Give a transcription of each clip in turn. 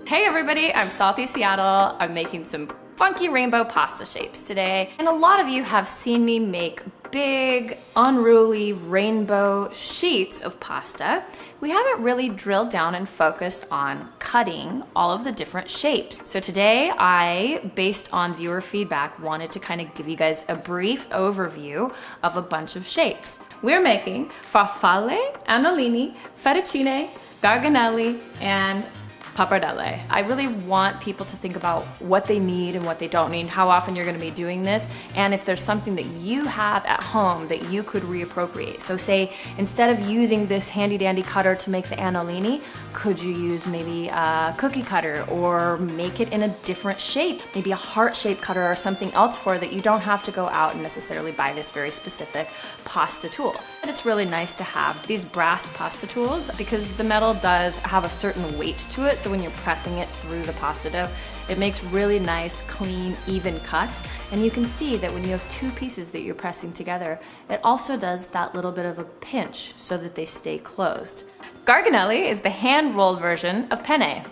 Hey everybody, I'm Salty Seattle. I'm making some funky rainbow pasta shapes today. And a lot of you have seen me make big, unruly rainbow sheets of pasta. We haven't really drilled down and focused on cutting all of the different shapes. So today I, based on viewer feedback, wanted to kind of give you guys a brief overview of a bunch of shapes. We're making farfalle, annolini, fettuccine, garganelli, and pappardelle. I really want people to think about what they need and what they don't need, how often you're going to be doing this, and if there's something that you have at home that you could reappropriate. So say instead of using this handy dandy cutter to make the annolini, could you use maybe a cookie cutter or make it in a different shape, maybe a heart-shaped cutter or something else for that you don't have to go out and necessarily buy this very specific pasta tool. But it's really nice to have these brass pasta tools because the metal does have a certain weight to it. So when you're pressing it through the pasta dough, it makes really nice, clean, even cuts. And you can see that when you have two pieces that you're pressing together, it also does that little bit of a pinch so that they stay closed. Garganelli is the hand-rolled version of penne.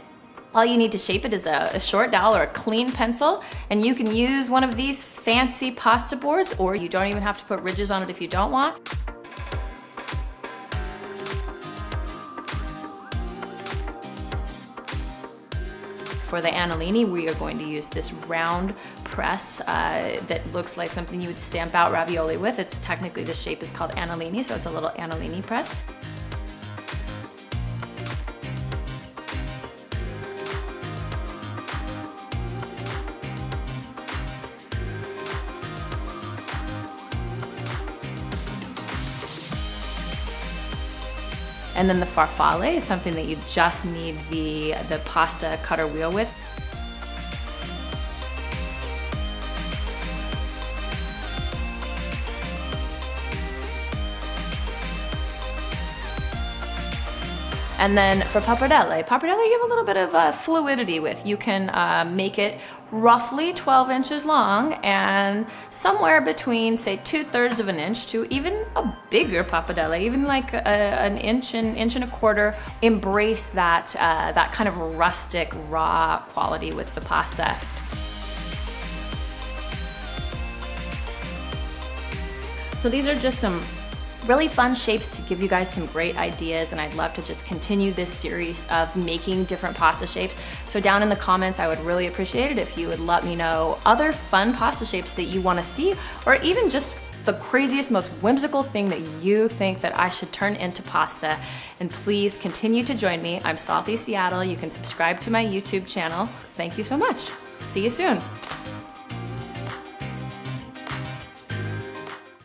All you need to shape it is a short dowel or a clean pencil, and you can use one of these fancy pasta boards, or you don't even have to put ridges on it if you don't want. For the annolini, we are going to use this round press that looks like something you would stamp out ravioli with. It's technically, the shape is called annolini, so it's a little annolini press. And then the farfalle is something that you just need the pasta cutter wheel with. And then for pappardelle you have a little bit of fluidity with. You can make it roughly 12 inches long and somewhere between, say, 2/3 of an inch to even a bigger pappardelle, even like an inch and a quarter. Embrace that, that kind of rustic, raw quality with the pasta. So these are just some really fun shapes to give you guys some great ideas, and I'd love to just continue this series of making different pasta shapes. So down in the comments, I would really appreciate it if you would let me know other fun pasta shapes that you want to see, or even just the craziest, most whimsical thing that you think that I should turn into pasta. And please continue to join me. I'm Salty Seattle. You can subscribe to my YouTube channel. Thank you so much. See you soon.